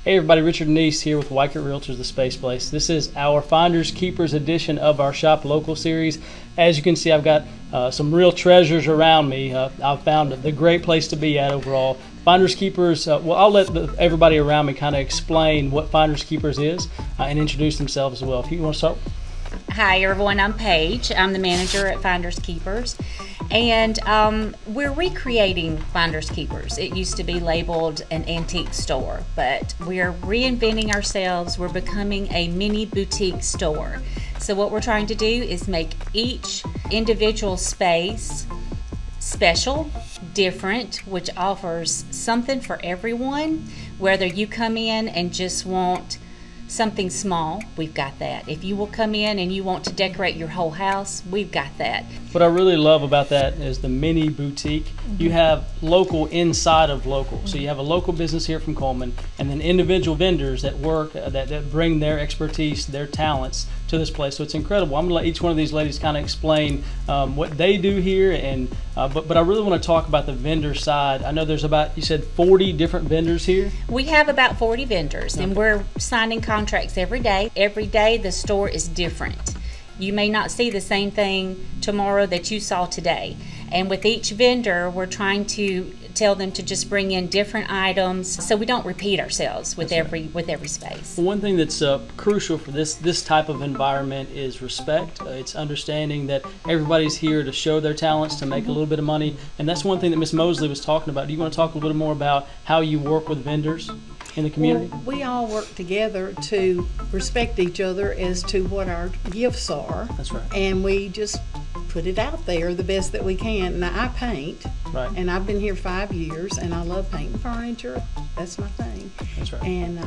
Hey everybody, Richard Neese here with Weichert Realtors, the Space Place. This is our Finders Keepers edition of our Shop Local series. As you can see, I've got some real treasures around me. I've found the great place to be at overall. Finders Keepers, well, I'll let everybody around me kind of explain what Finders Keepers is and introduce themselves as well. If you want to start. Hi everyone, I'm Paige. I'm the manager at Finders Keepers, and we're recreating Finders Keepers. It used to be labeled an antique store, but we're reinventing ourselves. We're becoming a mini boutique store. So what we're trying to do is make each individual space special, different, which offers something for everyone. Whether you come in and just want something small, we've got that. If you will come in and you want to decorate your whole house, we've got that. What I really love about that is the mini boutique. You have local inside of local. So you have a local business here from Cullman, and then individual vendors that work, that bring their expertise, their talents to this place. So it's incredible. I'm going to let each one of these ladies kind of explain what they do here, and but I really want to talk about the vendor side. I know there's about, you said 40 different vendors here? We have about 40 vendors, and we're signing contracts every day. Every day the store is different. You may not see the same thing tomorrow that you saw today. And with each vendor, we're trying to tell them to just bring in different items so we don't repeat ourselves with every space. One thing that's crucial for this type of environment is respect. It's understanding that everybody's here to show their talents, to make a little bit of money, and that's one thing that Ms. Mosley was talking about. Do you want to talk a little bit more about how you work with vendors in the community? Well, we all work together to respect each other as to what our gifts are. That's right. And we just put it out there the best that we can. Now, I paint, Right. and I've been here 5 years, and I love painting furniture. That's my thing. That's right. And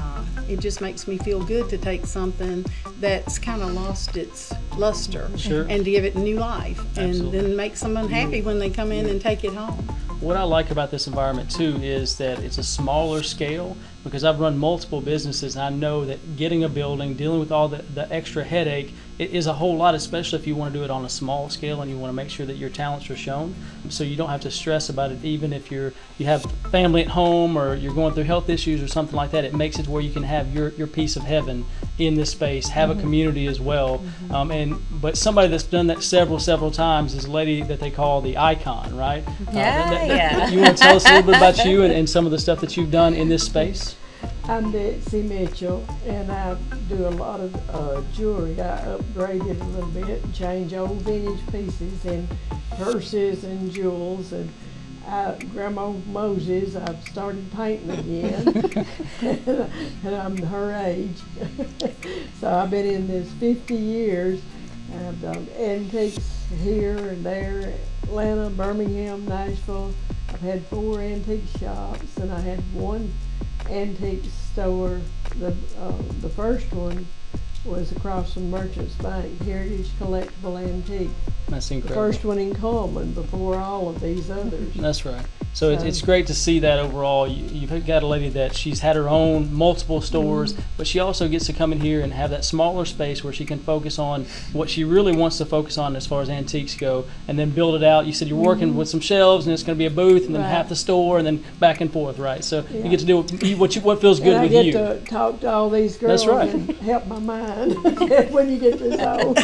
it just makes me feel good to take something that's kind of lost its luster Sure. and to give it new life. Absolutely. And then make someone happy when they come in and take it home. What I like about this environment too is that it's a smaller scale, because I've run multiple businesses and I know that getting a building, dealing with all the extra headache, it is a whole lot, especially if you want to do it on a small scale and you want to make sure that your talents are shown. So you don't have to stress about it, even if you have family at home or you're going through health issues or something like that. It makes it where you can have your piece of heaven in this space, have a community as well. But somebody that's done that several times is a lady that they call the icon, right? Yeah. You want to tell us a little bit about you and some of the stuff that you've done in this space? I'm Betsy Mitchell, and I do a lot of jewelry. I upgrade it a little bit, change old vintage pieces and purses and jewels. And Grandma Moses, I've started painting again, and I'm her age. So I've been in this 50 years. I've done antiques here and there, Atlanta, Birmingham, Nashville. I've had 4 antique shops, and I had 1 antique store. The first one was across from Merchants Bank, Heritage Collectible Antique. That's The incredible. first one in Cullman before all of these others. That's right. So it's great to see that overall. You've got a lady that she's had her own multiple stores, but she also gets to come in here and have that smaller space where she can focus on what she really wants to focus on as far as antiques go, and then build it out. You said you're working with some shelves, and it's going to be a booth, and then Right. half the store, and then back and forth, right? So you Yeah. get to do what feels good And I with get you. to talk to all these girls That's right. and help my mind when you get this old.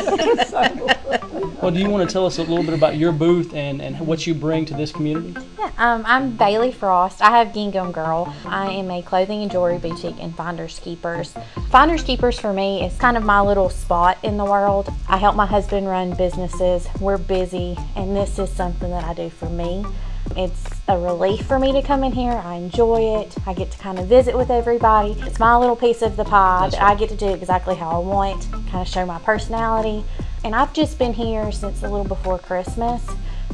Well, do you want to tell us a little bit about your booth and what you bring to this community? Yeah, I'm Bailey Frost. I have Gingham Girl. I am a clothing and jewelry boutique in Finders Keepers. Finders Keepers for me is kind of my little spot in the world. I help my husband run businesses. We're busy, and this is something that I do for me. It's a relief for me to come in here. I enjoy it. I get to kind of visit with everybody. It's my little piece of the pie That's that right. I get to do exactly how I want, kind of show my personality. And I've just been here since a little before Christmas,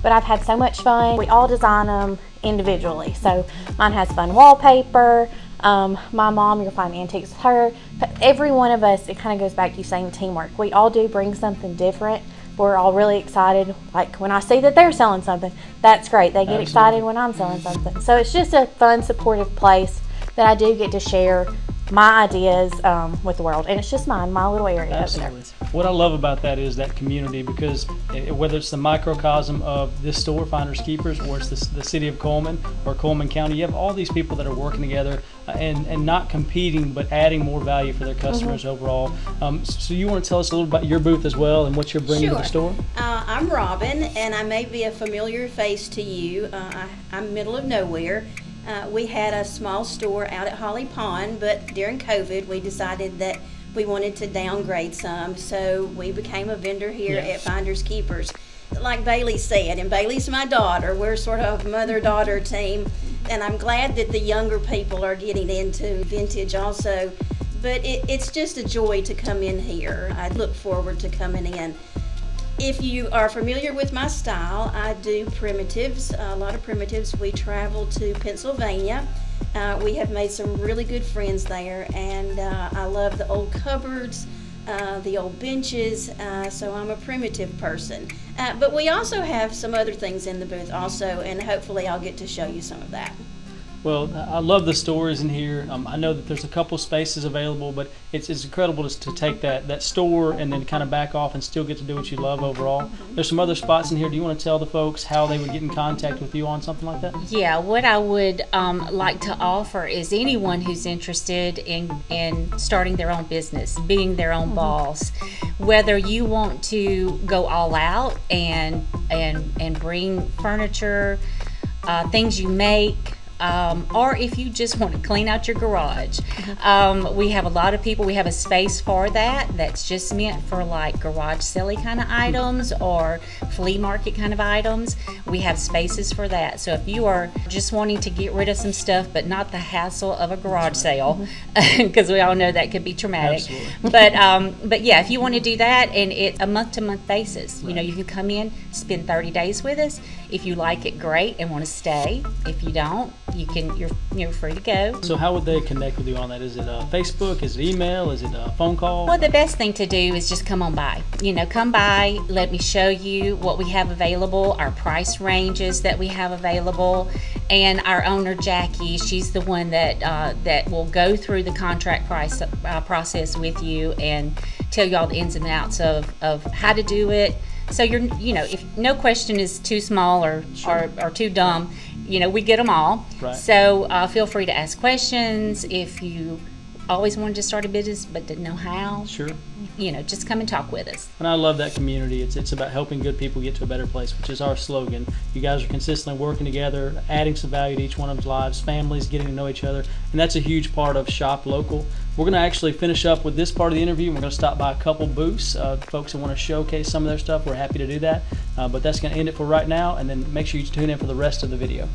but I've had so much fun. We all design them individually. So mine has fun wallpaper. My mom, you'll find antiques with her. But every one of us, it kind of goes back to you saying teamwork. We all do bring something different. We're all really excited. Like when I see that they're selling something, that's great. They get excited when I'm selling something. So it's just a fun, supportive place that I do get to share my ideas with the world. And it's just mine, my little area Absolutely. over there. What I love about that is that community, because whether it's the microcosm of this store, Finders Keepers, or it's the city of Cullman or Cullman County, you have all these people that are working together and not competing, but adding more value for their customers overall. So you want to tell us a little about your booth as well and what you're bringing to the store? I'm Robin, and I may be a familiar face to you. I'm middle of nowhere. We had a small store out at Holly Pond, but during COVID, we decided that we wanted to downgrade some, so we became a vendor here at Finders Keepers. Like Bailey said, and Bailey's my daughter, we're sort of a mother-daughter team, and I'm glad that the younger people are getting into vintage also, but it's just a joy to come in here. I look forward to coming in. If you are familiar with my style, I do primitives, a lot of primitives. We travel to Pennsylvania. We have made some really good friends there, and I love the old cupboards, the old benches, so I'm a primitive person. But we also have some other things in the booth also, and hopefully I'll get to show you some of that. Well, I love the stories in here. I know that there's a couple spaces available, but it's incredible to take that store and then kind of back off and still get to do what you love overall. There's some other spots in here. Do you want to tell the folks how they would get in contact with you on something like that? Yeah, what I would like to offer is anyone who's interested in starting their own business, being their own boss, whether you want to go all out and bring furniture, things you make, or if you just want to clean out your garage. We have a lot of people, we have a space for that's just meant for like garage silly kind of items or flea market kind of items. We have spaces for that. So if you are just wanting to get rid of some stuff but not the hassle of a garage sale, because we all know that could be traumatic. Absolutely. But yeah, if you want to do that, and it's a month-to-month basis, you know, you can come in, spend 30 days with us. If you like it, great, and want to stay. If you don't, you're free to go. So how would they connect with you on that? Is it Facebook? Is it email? Is it a phone call? Well, the best thing to do is just come on by. You know, come by, let me show you what we have available, our price ranges that we have available, and our owner Jackie, she's the one that will go through the contract process with you and tell you all the ins and outs of how to do it. So if no question is too small or too dumb, we get them all. Right. So feel free to ask questions if you always wanted to start a business but didn't know how. Sure. Just come and talk with us. And I love that community. It's about helping good people get to a better place, which is our slogan. You guys are consistently working together, adding some value to each one of them's lives, families getting to know each other, and that's a huge part of Shop Local. We're going to actually finish up with this part of the interview, and we're going to stop by a couple booths. Folks that want to showcase some of their stuff, we're happy to do that. But that's going to end it for right now, and then make sure you tune in for the rest of the video.